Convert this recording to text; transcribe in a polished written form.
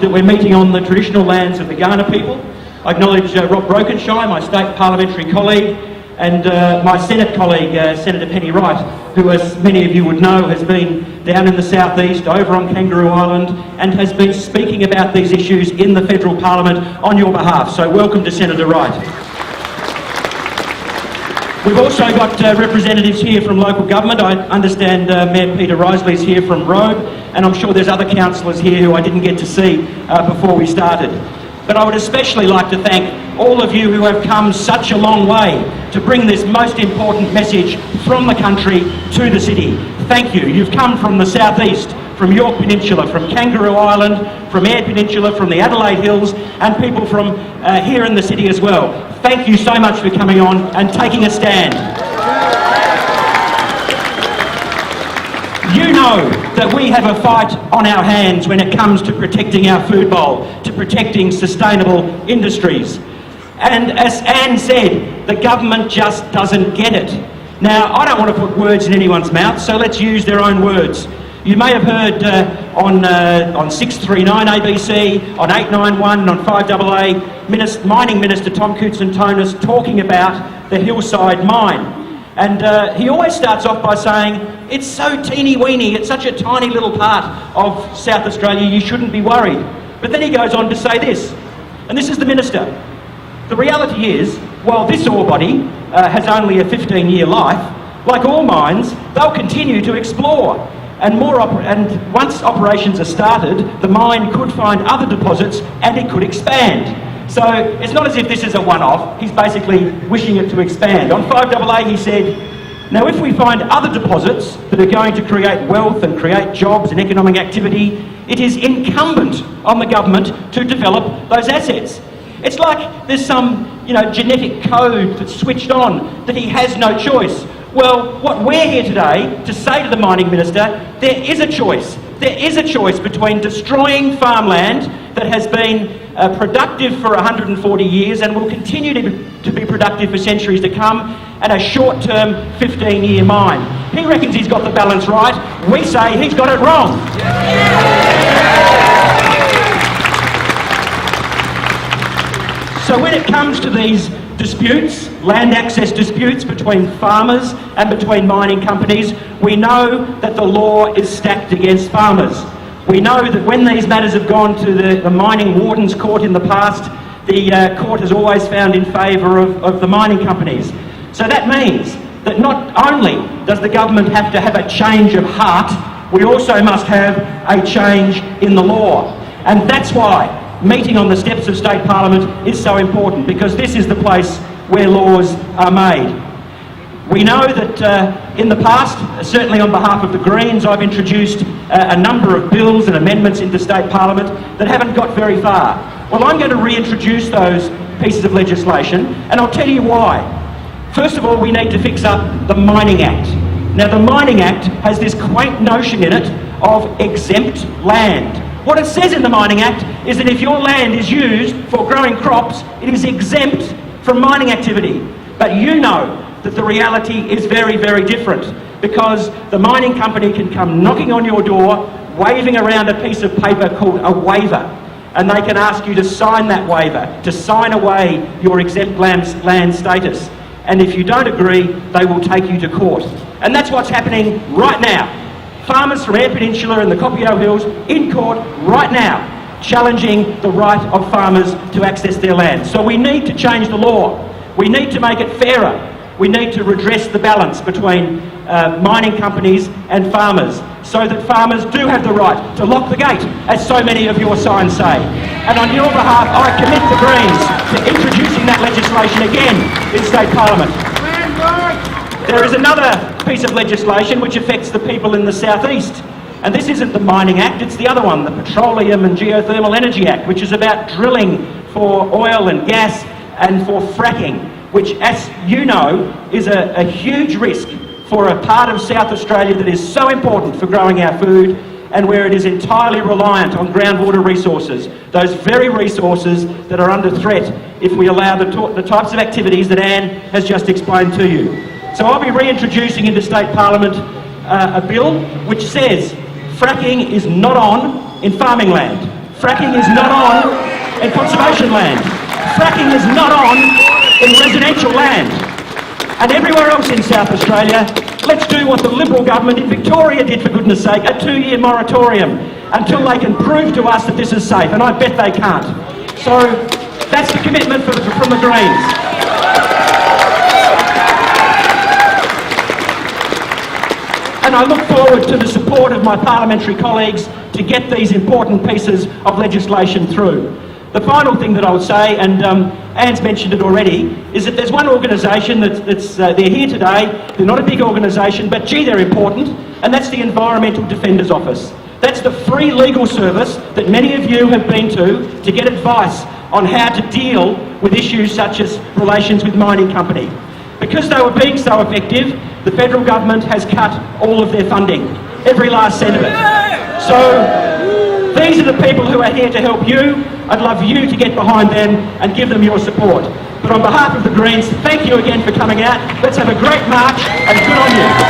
that we're meeting on the traditional lands of the Kaurna people. I acknowledge Rob Brokenshire, my state parliamentary colleague, and my Senate colleague, Senator Penny Wright, who, as many of you would know, has been down in the southeast, over on Kangaroo Island, and has been speaking about these issues in the federal parliament on your behalf. So welcome to Senator Wright. We've also got representatives here from local government. I understand Mayor Peter Risley is here from Robe, and I'm sure there's other councillors here who I didn't get to see before we started. But I would especially like to thank all of you who have come such a long way to bring this most important message from the country to the city. Thank you. You've come from the southeast, from York Peninsula, from Kangaroo Island, from Eyre Peninsula, from the Adelaide Hills, and people from here in the city as well. Thank you so much for coming on and taking a stand. You know that we have a fight on our hands when it comes to protecting our food bowl, to protecting sustainable industries. And as Anne said, the government just doesn't get it. Now, I don't want to put words in anyone's mouth, so let's use their own words. You may have heard on 639 ABC, on 891, and on 5AA, Mining Minister Tom Koutsantonis talking about the Hillside Mine. And he always starts off by saying, it's so teeny-weeny, it's such a tiny little part of South Australia, you shouldn't be worried. But then he goes on to say this, and this is the Minister. The reality is, while this ore body has only a 15-year life, like all mines, they'll continue to explore. And once operations are started, the mine could find other deposits and it could expand. So it's not as if this is a one-off, he's basically wishing it to expand. On 5AA he said, now if we find other deposits that are going to create wealth and create jobs and economic activity, it is incumbent on the government to develop those assets. It's like there's some, genetic code that's switched on, that he has no choice. Well, what we're here today to say to the Mining Minister, there is a choice. There is a choice between destroying farmland that has been productive for 140 years and will continue to be productive for centuries to come, and a short-term 15-year mine. He reckons he's got the balance right. We say he's got it wrong. So when it comes to these disputes, land access disputes between farmers and between mining companies, we know that the law is stacked against farmers. We know that when these matters have gone to the mining warden's court in the past, the court has always found in favour of the mining companies. So that means that not only does the government have to have a change of heart, we also must have a change in the law. And that's why meeting on the steps of State Parliament is so important, because this is the place where laws are made. We know that in the past, certainly on behalf of the Greens, I've introduced a number of bills and amendments into State Parliament that haven't got very far. Well, I'm going to reintroduce those pieces of legislation, and I'll tell you why. First of all, we need to fix up the Mining Act. Now, the Mining Act has this quaint notion in it of exempt land. What it says in the Mining Act is that if your land is used for growing crops, it is exempt from mining activity. But you know that the reality is very, very different, because the mining company can come knocking on your door, waving around a piece of paper called a waiver, and they can ask you to sign that waiver, to sign away your exempt land status. And if you don't agree, they will take you to court. And that's what's happening right now. Farmers from Eyre Peninsula and the Copiapo Hills in court right now, challenging the right of farmers to access their land. So we need to change the law. We need to make it fairer. We need to redress the balance between mining companies and farmers, so that farmers do have the right to lock the gate, as so many of your signs say. And on your behalf, I commit the Greens to introducing that legislation again in State Parliament. There is another piece of legislation which affects the people in the southeast, and this isn't the Mining Act, it's the other one, the Petroleum and Geothermal Energy Act, which is about drilling for oil and gas and for fracking, which, as you know, is a huge risk for a part of South Australia that is so important for growing our food, and where it is entirely reliant on groundwater resources, those very resources that are under threat if we allow the types of activities that Anne has just explained to you. So I'll be reintroducing into State Parliament a bill which says fracking is not on in farming land. Fracking is not on in conservation land. Fracking is not on in residential land. And everywhere else in South Australia, let's do what the Liberal government in Victoria did, for goodness sake, a 2-year moratorium until they can prove to us that this is safe, and I bet they can't. So that's the commitment from the Greens. And I look forward to the support of my parliamentary colleagues to get these important pieces of legislation through. The final thing that I would say, and Anne's mentioned it already, is that there's one organisation they're here today. They're not a big organisation, but gee, they're important, and that's the Environmental Defender's Office. That's the free legal service that many of you have been to get advice on how to deal with issues such as relations with mining company. Because they were being so effective, the federal government has cut all of their funding, every last cent of it. So these are the people who are here to help you. I'd love you to get behind them and give them your support. But on behalf of the Greens, thank you again for coming out. Let's have a great march and good on you.